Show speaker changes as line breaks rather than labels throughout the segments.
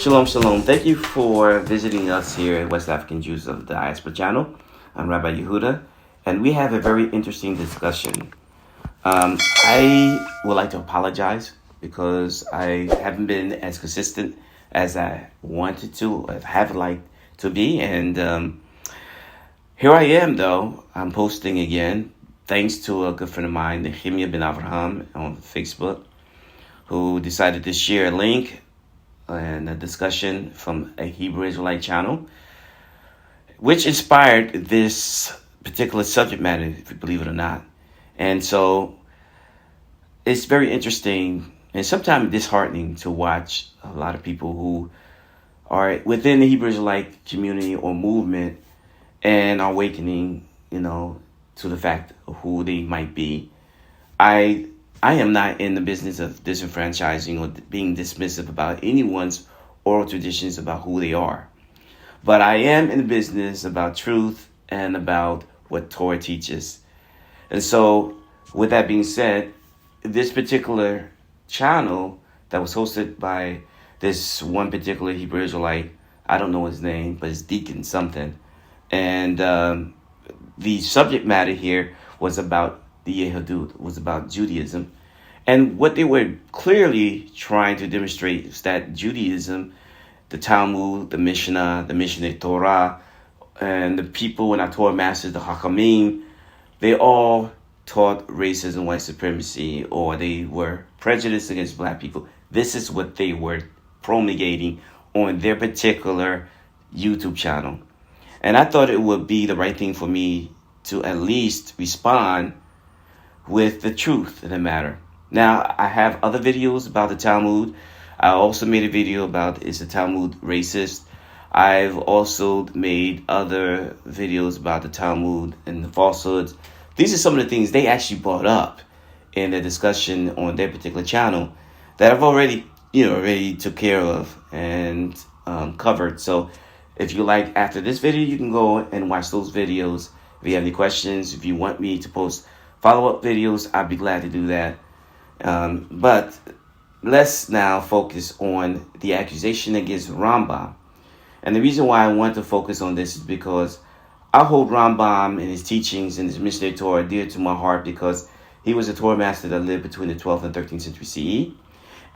Shalom, shalom. Thank you for visiting us here at West African Jews of the Diaspora channel. I'm Rabbi Yehudah, and we have a very interesting discussion. I would like to apologize because I haven't been as consistent as I wanted to, have liked to be, and here I am, though. I'm posting again, thanks to a good friend of mine, Nehemiah Ben Avraham, on Facebook, who decided to share a link and a discussion from a Hebrew Israelite channel, which inspired this particular subject matter, if you believe it or not. And so it's very interesting and sometimes disheartening to watch a lot of people who are within the Hebrew Israelite community or movement and are awakening, to the fact of who they might be. I am not in the business of disenfranchising or being dismissive about anyone's oral traditions about who they are. But I am in the business about truth and about what Torah teaches. And so, with that being said, this particular channel that was hosted by this one particular Hebrew Israelite, I don't know his name, but it's Deacon something. And the subject matter here was about the Yehudah, was about Judaism. And what they were clearly trying to demonstrate is that Judaism, the Talmud, the Mishnah, the Mishneh Torah, and the people in our Torah masters, the ha-shamaiyim, they all taught racism, white supremacy, or they were prejudiced against black people. This is what they were promulgating on their particular YouTube channel. And I thought it would be the right thing for me to at least respond with the truth of the matter. Now, I have other videos about the Talmud. I also made a video about, is the Talmud racist? I've also made other videos about the Talmud and the falsehoods. These are some of the things they actually brought up in the discussion on their particular channel that I've already took care of and covered. So if you like, after this video, you can go and watch those videos. If you have any questions, if you want me to post follow-up videos, I'd be glad to do that. But let's now focus on the accusation against RaMBaM. And the reason why I want to focus on this is because I hold RaMBaM and his teachings and his Mishneh Torah dear to my heart, because he was a Torah master that lived between the 12th and 13th century CE.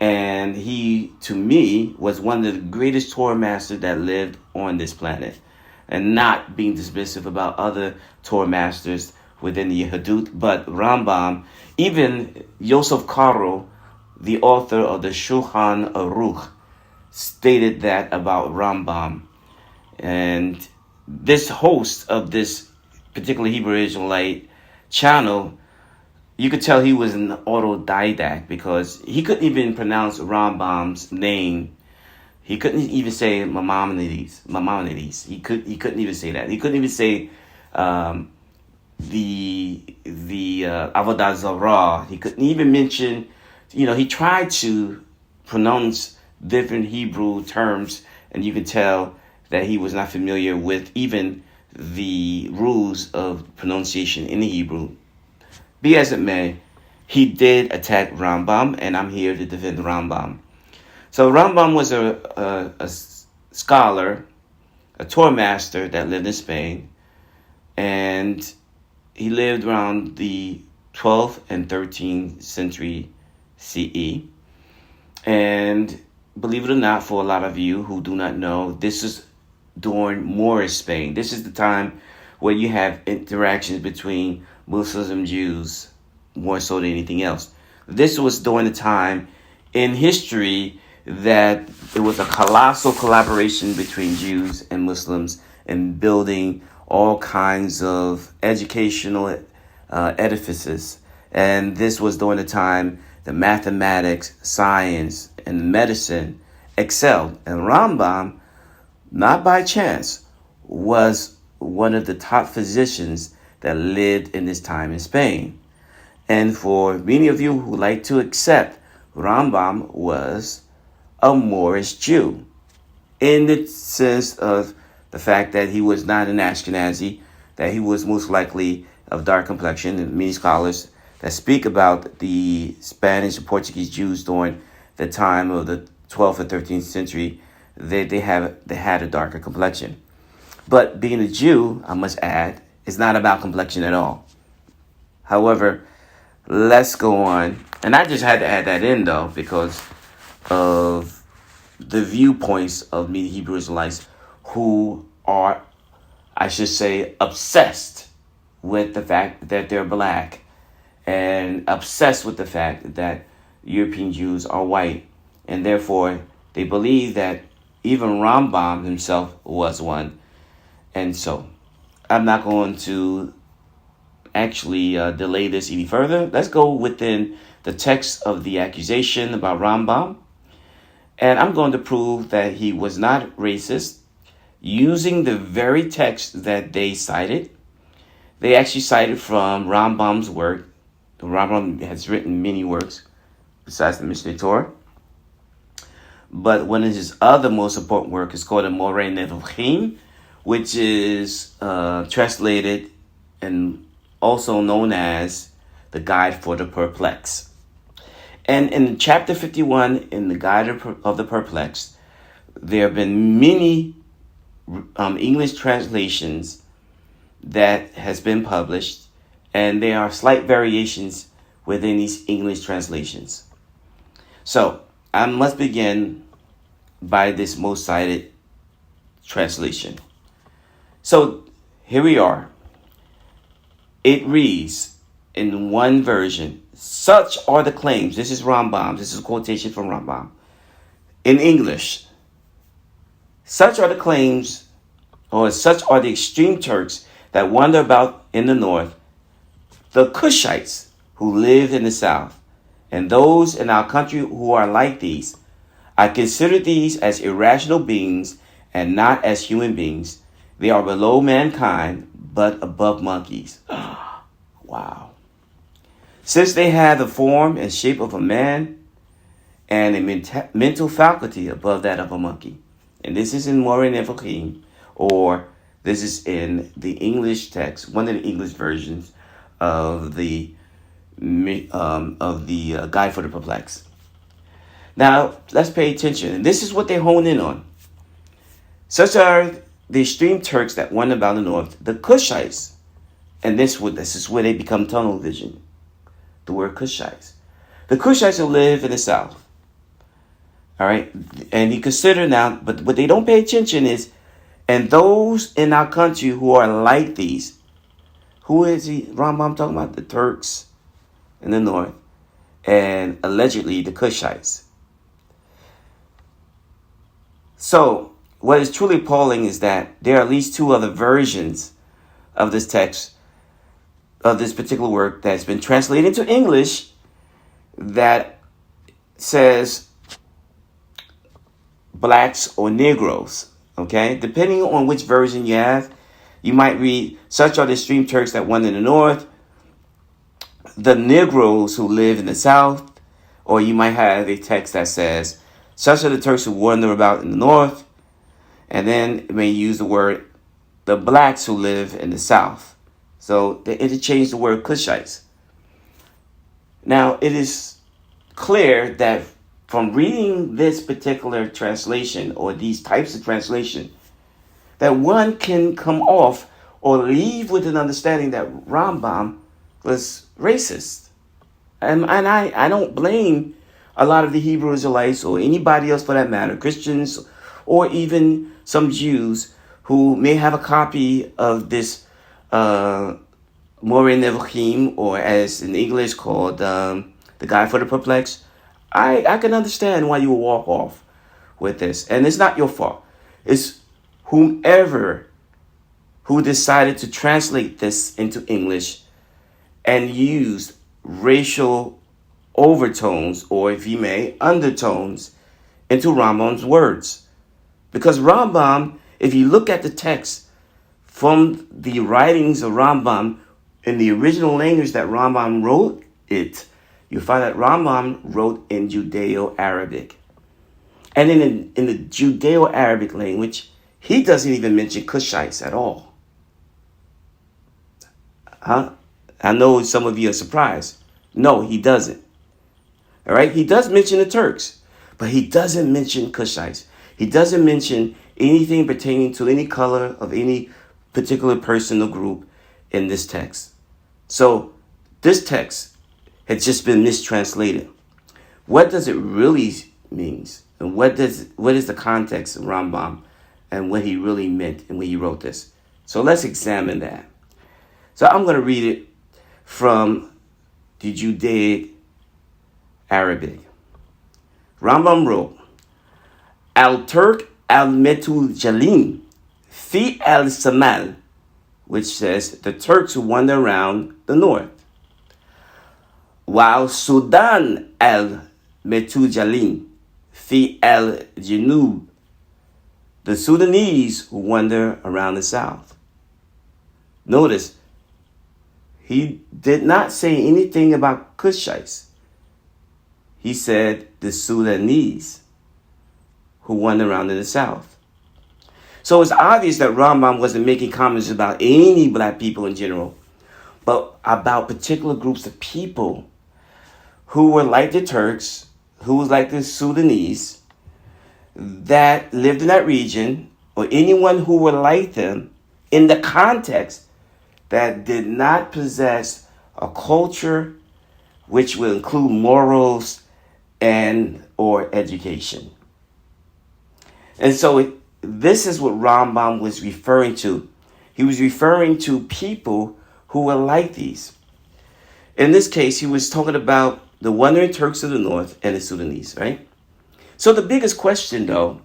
And he, to me, was one of the greatest Torah masters that lived on this planet. And not being dismissive about other Torah masters within the Yehudah, but RaMBaM, even Yosef Karo, the author of the Shulchan Aruch, stated that about RaMBaM. And this host of this particular Hebrew Israelite channel, you could tell he was an autodidact, because he couldn't even pronounce RaMBaM's name. He couldn't even say Maimonides. He couldn't even say that. He couldn't even say the Avodah Zarah. He couldn't even mention, he tried to pronounce different Hebrew terms, and you could tell that he was not familiar with even the rules of pronunciation in the Hebrew. Be as it may, he did attack RaMBaM, and I'm here to defend RaMBaM. So RaMBaM was a scholar, a Torah master that lived in Spain, and he lived around the 12th and 13th century CE. And believe it or not, for a lot of you who do not know, this is during Moorish Spain. This is the time where you have interactions between Muslims and Jews more so than anything else. This was during the time in history that it was a colossal collaboration between Jews and Muslims in building all kinds of educational edifices. And this was during the time that mathematics, science, and medicine excelled. And RaMBaM, not by chance, was one of the top physicians that lived in this time in Spain. And for many of you who like to accept, RaMBaM was a Moorish Jew, in the sense of the fact that he was not an Ashkenazi, that he was most likely of dark complexion. And many scholars that speak about the Spanish and Portuguese Jews during the time of the 12th and 13th century they had a darker complexion. But being a Jew, I must add, is not about complexion at all. However, let's go on. And I just had to add that in, though, because of the viewpoints of many Hebrew Israelites who are, I should say, obsessed with the fact that they're black and obsessed with the fact that European Jews are white. And therefore, they believe that even RaMBaM himself was one. And so, I'm not going to actually delay this any further. Let's go within the text of the accusation about RaMBaM. And I'm going to prove that he was not racist using the very text that they cited. They actually cited from RaMBaM's work. RaMBaM has written many works besides the Mishneh Torah. But one of his other most important work is called the Moreh Nevuchim, which is translated and also known as the Guide for the Perplexed. And in chapter 51, in the Guide of the Perplexed, there have been many English translations that has been published, and there are slight variations within these English translations. So, I must begin by this most cited translation. So, here we are. It reads in one version, such are the claims. This is RaMBaM. This is a quotation from RaMBaM. In English, such are the claims, or such are the extreme Turks that wander about in the north, the Cushites who live in the south, and those in our country who are like these. I consider these as irrational beings and not as human beings. They are below mankind, but above monkeys. Wow. Since they have the form and shape of a man and a mental faculty above that of a monkey. And this is in Moreh Nevuchim, or this is in the English text, one of the English versions of the Guide for the Perplexed. Now, let's pay attention. And this is what they hone in on. Such are the extreme Turks that wander about the north, the Cushites. And this is where they become tunnel vision. The word Cushites. The Cushites who live in the south. All right. And you consider now, but what they don't pay attention is, and those in our country who are like these. Who is he? RaMBaM talking about the Turks in the north, and allegedly the Cushites. So, what is truly appalling is that there are at least two other versions of this text, of this particular work, that's been translated into English that says blacks or Negroes. Okay? Depending on which version you have, you might read, such are the extreme Turks that wander in the north, the Negroes who live in the south, or you might have a text that says, such are the Turks who wander about in the north, and then it may use the word, the blacks who live in the south. So they interchange the word Cushites. Now, it is clear that from reading this particular translation, or these types of translation, that one can come off or leave with an understanding that RaMBaM was racist. And I don't blame a lot of the Hebrew Israelites, or anybody else for that matter, Christians, or even some Jews who may have a copy of this Moreh Nevuchim, or as in English called the Guide for the Perplexed. I can understand why you will walk off with this. And it's not your fault. It's whomever who decided to translate this into English and used racial overtones, or if you may, undertones, into RaMBaM's words. Because RaMBaM, if you look at the text from the writings of RaMBaM in the original language that RaMBaM wrote it, you find that RaMBaM wrote in Judeo-Arabic. And in the Judeo-Arabic language, he doesn't even mention Cushites at all. Huh? I know some of you are surprised. No, he doesn't. All right? He does mention the Turks, but he doesn't mention Cushites. He doesn't mention anything pertaining to any color of any particular person or group in this text. So this text had just been mistranslated. What does it really mean? And what is the context of RaMBaM and what he really meant and when he wrote this? So let's examine that. So I'm going to read it from the Judaic Arabic. RaMBaM wrote, Al-Turk al-Metujalim fi al-Samal, which says the Turks who wander around the north. While Sudan al-Metujalim fi al-Janub, the Sudanese who wander around the south. Notice, he did not say anything about Cushites. He said the Sudanese who wander around in the south. So it's obvious that RaMBaM wasn't making comments about any black people in general, but about particular groups of people who were like the Turks, who was like the Sudanese, that lived in that region, or anyone who were like them in the context that did not possess a culture which will include morals and or education. And so this is what RaMBaM was referring to. He was referring to people who were like these. In this case, he was talking about the wandering Turks of the north and the Sudanese, right? So the biggest question, though,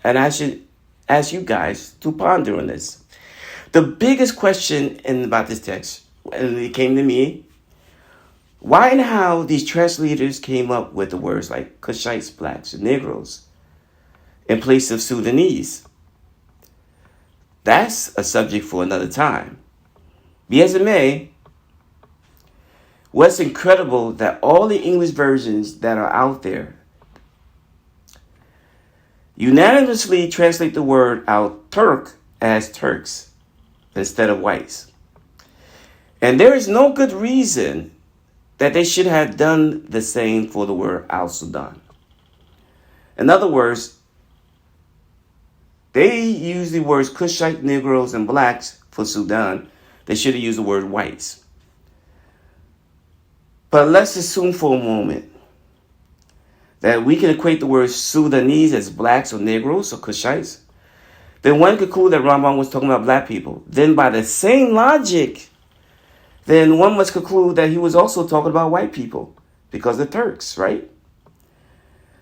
and I should ask you guys to ponder on this. The biggest question about this text, and it came to me, why and how these translators came up with the words like Cushites, blacks, and Negroes in place of Sudanese. That's a subject for another time. Be as it may, what's incredible that all the English versions that are out there unanimously translate the word out Turk as Turks instead of whites. And there is no good reason that they should have done the same for the word al-Sudan. In other words, they use the words Cushite, Negroes, and blacks for Sudan. They should have used the word whites. But let's assume for a moment that we can equate the word Sudanese as blacks or Negroes or Cushites. Then one could conclude that RaMBaM was talking about black people. Then by the same logic, then one must conclude that he was also talking about white people because of the Turks, right?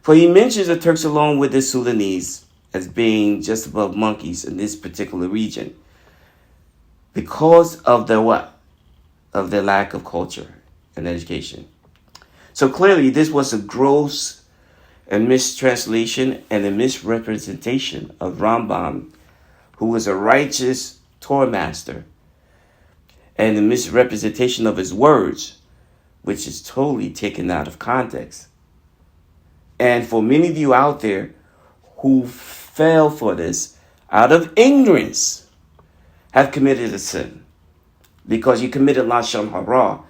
For he mentions the Turks along with the Sudanese as being just above monkeys in this particular region because of their what? Of their lack of culture and education. So clearly this was a gross and mistranslation and a misrepresentation of RaMBaM, who was a righteous Torah master, and the misrepresentation of his words, which is totally taken out of context. And for many of you out there who fell for this out of ignorance, have committed a sin. Because you committed lashon hara,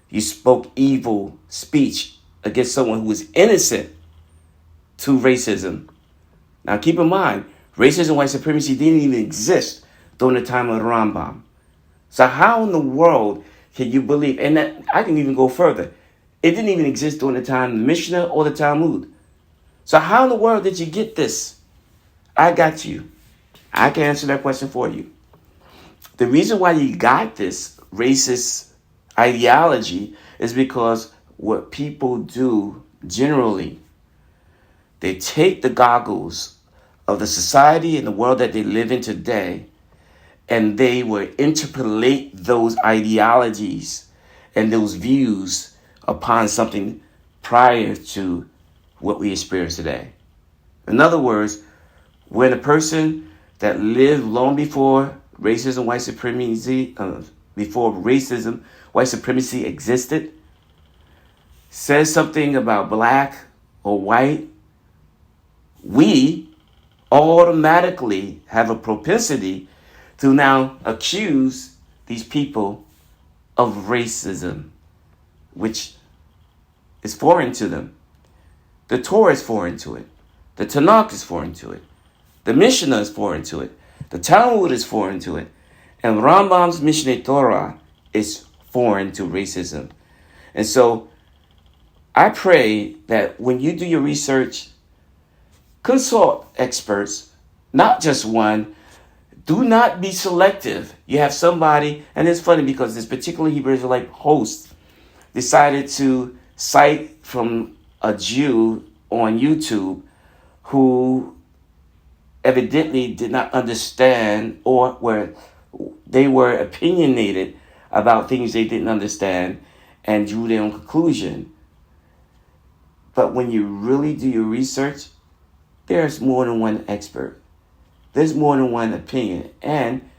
you spoke evil speech against someone who was innocent to racism. Now keep in mind, racism and white supremacy didn't even exist during the time of RaMBaM. So how in the world can you believe, and that, I can even go further, it didn't even exist during the time of the Mishnah or the Talmud. So how in the world did you get this? I got you. I can answer that question for you. The reason why you got this racist ideology is because what people do generally, they take the goggles of the society and the world that they live in today, and they will interpolate those ideologies and those views upon something prior to what we experience today. In other words, when a person that lived long before racism, white supremacy, white supremacy existed, says something about black or white, we automatically have a propensity to now accuse these people of racism, which is foreign to them. The Torah is foreign to it. The Tanakh is foreign to it. The Mishnah is foreign to it. The Talmud is foreign to it. And RaMBaM's Mishneh Torah is foreign to racism. And so I pray that when you do your research, consult experts, not just one. Do not be selective. You have somebody, and it's funny because this particular Hebrew Israelite host decided to cite from a Jew on YouTube who evidently did not understand, or they were opinionated about things they didn't understand and drew their own conclusion. But when you really do your research, there's more than one expert. There's more than one opinion, and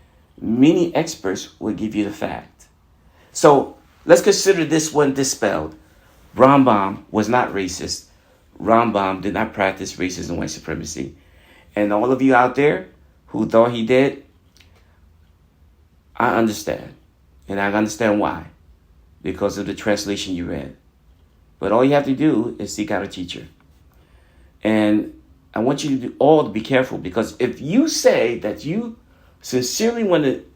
many experts will give you the fact. So let's consider this one dispelled. RaMBaM was not racist. RaMBaM did not practice racism and white supremacy. And all of you out there who thought he did, I understand. And I understand why. Because of the translation you read. But all you have to do is seek out a teacher. And I want you to all to be careful, because if you say that you sincerely want to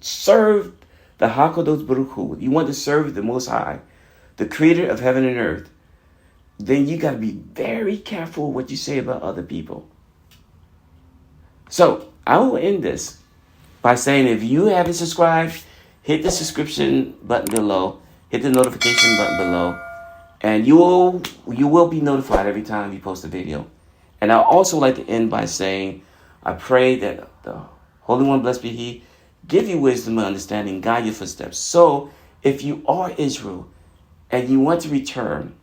serve the HaKadosh Baruch Hu, you want to serve the Most High, the Creator of heaven and earth, then you got to be very careful what you say about other people. So I will end this by saying, if you haven't subscribed, hit the subscription button below, hit the notification button below, and you will be notified every time we post a video. And I also like to end by saying, I pray that the Holy One, blessed be He, give you wisdom and understanding, guide your footsteps. So if you are Israel and you want to return,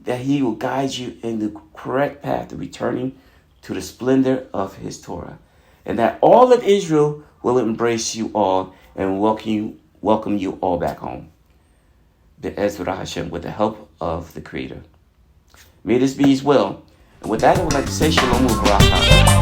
that He will guide you in the correct path of returning to the splendor of His Torah. And that all of Israel will embrace you all and welcome you all back home. Be'ezrat Hashem, with the help of the Creator. May this be His will. And with that, I would like to say Shalom Uvracha.